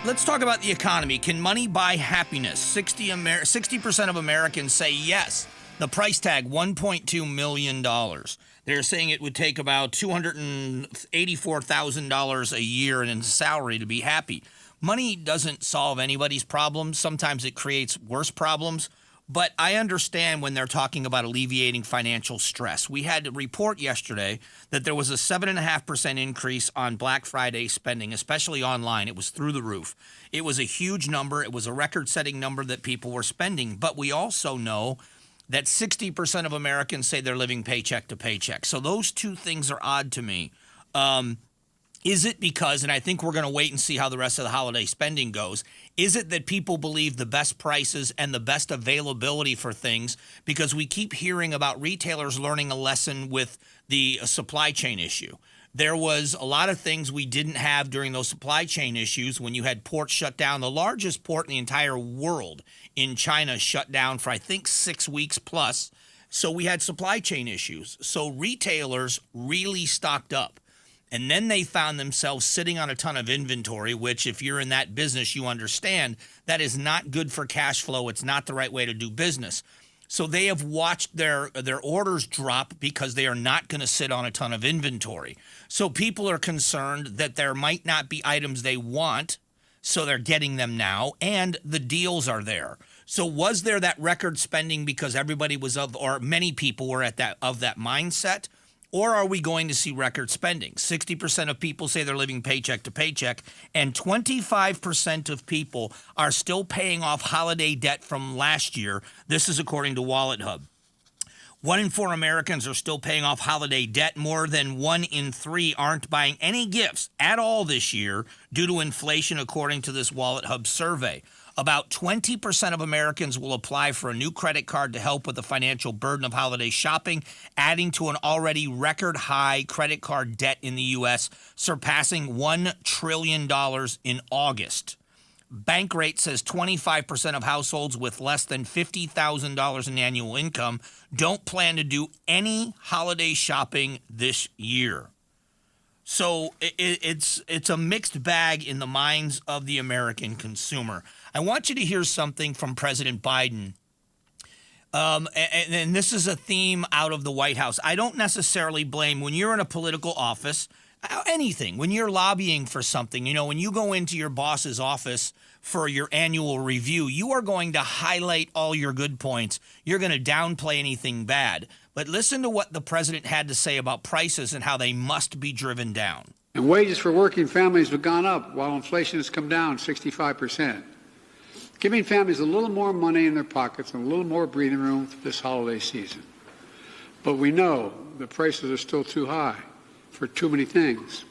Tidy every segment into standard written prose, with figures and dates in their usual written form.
Let's talk about the economy. Can money buy happiness? 60% of Americans say yes. The price tag, $1.2 million. They're saying it would take about $284,000 a year in salary to be happy. Money doesn't solve anybody's problems. Sometimes it creates worse problems. But I understand when they're talking about alleviating financial stress. We had a report yesterday that there was a 7.5% increase on Black Friday spending, especially online. It was through the roof. It was a huge number. It was a record-setting number that people were spending. But we also know that 60% of Americans say they're living paycheck to paycheck. So those two things are odd to me. Is it because, and I think we're going to wait and see how the rest of the holiday spending goes, is it that people believe the best prices and the best availability for things because we keep hearing about retailers learning a lesson with the supply chain issue? There was a lot of things we didn't have during those supply chain issues when you had ports shut down. The largest port in the entire world in China shut down for, I think, 6 weeks plus. So we had supply chain issues. So retailers really stocked up. And then they found themselves sitting on a ton of inventory, which if you're in that business, you understand that is not good for cash flow. It's not the right way to do business. So they have watched their orders drop because they are not going to sit on a ton of inventory. So people are concerned that there might not be items they want, so they're getting them now, and the deals are there. So was there that record spending because everybody was or many people were of that mindset? Or are we going to see record spending? 60% of people say they're living paycheck to paycheck, and 25% of people are still paying off holiday debt from last year. This is according to Wallet Hub. 1 in 4 Americans are still paying off holiday debt. More than 1 in 3 aren't buying any gifts at all this year due to inflation, according to this Wallet Hub survey. About 20% of Americans will apply for a new credit card to help with the financial burden of holiday shopping, adding to an already record high credit card debt in the U.S., surpassing $1 trillion in August. Bankrate says 25% of households with less than $50,000 in annual income don't plan to do any holiday shopping this year. So it's a mixed bag in the minds of the American consumer. I want you to hear something from President Biden. And this is a theme out of the White House. I don't necessarily blame when you're in a political office, anything, when you're lobbying for something, when you go into your boss's office for your annual review, you are going to highlight all your good points. You're going to downplay anything bad. But listen to what the president had to say about prices and how they must be driven down. And wages for working families have gone up while inflation has come down 65%. Giving families a little more money in their pockets and a little more breathing room for this holiday season. But we know the prices are still too high for too many things.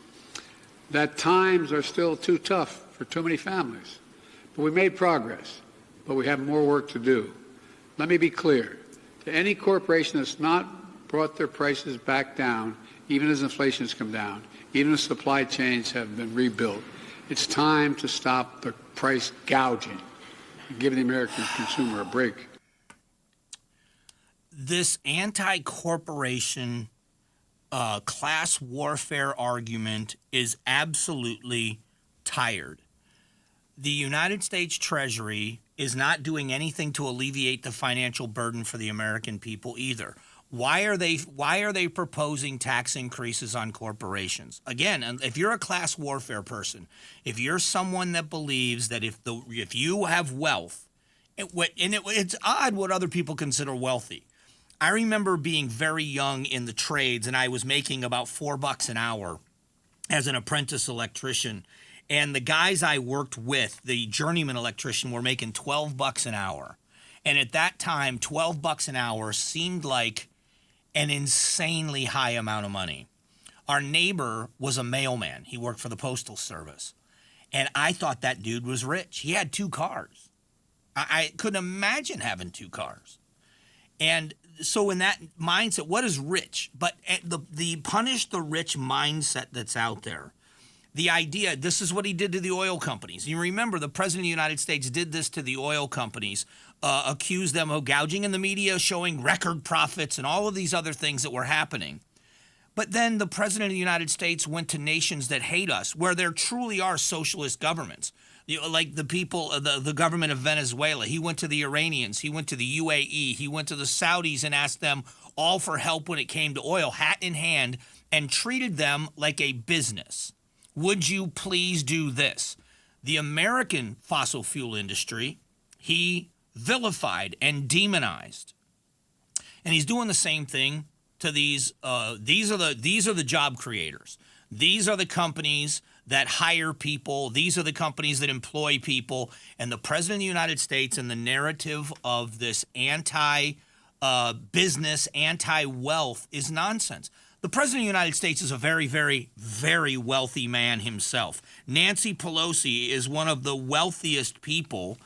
That times are still too tough for too many families. But we made progress, but we have more work to do. Let me be clear. To any corporation that's not brought their prices back down, even as inflation has come down, even as supply chains have been rebuilt, it's time to stop the price gouging and give the American consumer a break. This anti-corporation class warfare argument is absolutely tired. The United States Treasury is not doing anything to alleviate the financial burden for the American people either. Why are they proposing tax increases on corporations? Again, if you're a class warfare person, if you're someone that believes that if you have wealth, it's odd what other people consider wealthy. I remember being very young in the trades, and I was making about $4 an hour as an apprentice electrician. And the guys I worked with, the journeyman electrician, were making $12 an hour. And at that time, $12 an hour seemed like an insanely high amount of money. Our neighbor was a mailman. He worked for the Postal Service. And I thought that dude was rich. He had 2 cars. I couldn't imagine having 2 cars. And so in that mindset, what is rich? But the punish the rich mindset that's out there. The idea, this is what he did to the oil companies. You remember the president of the United States did this to the oil companies, accused them of gouging in the media, showing record profits and all of these other things that were happening. But then the president of the United States went to nations that hate us, where there truly are socialist governments. Like the people, the government of Venezuela. He went to the Iranians. He went to the UAE. He went to the Saudis and asked them all for help when it came to oil, hat in hand, and treated them like a business. Would you please do this? The American fossil fuel industry, he vilified and demonized. And he's doing the same thing to these. These are the job creators. These are the companies that hire people. These are the companies that employ people. And the President of the United States and the narrative of this anti-business, anti-wealth is nonsense. The President of the United States is a very, very, very wealthy man himself. Nancy Pelosi is one of the wealthiest people.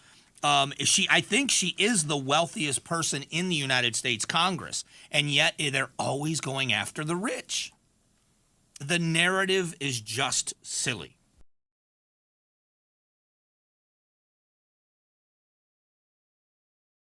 I think she is the wealthiest person in the United States Congress, and yet they're always going after the rich. The narrative is just silly.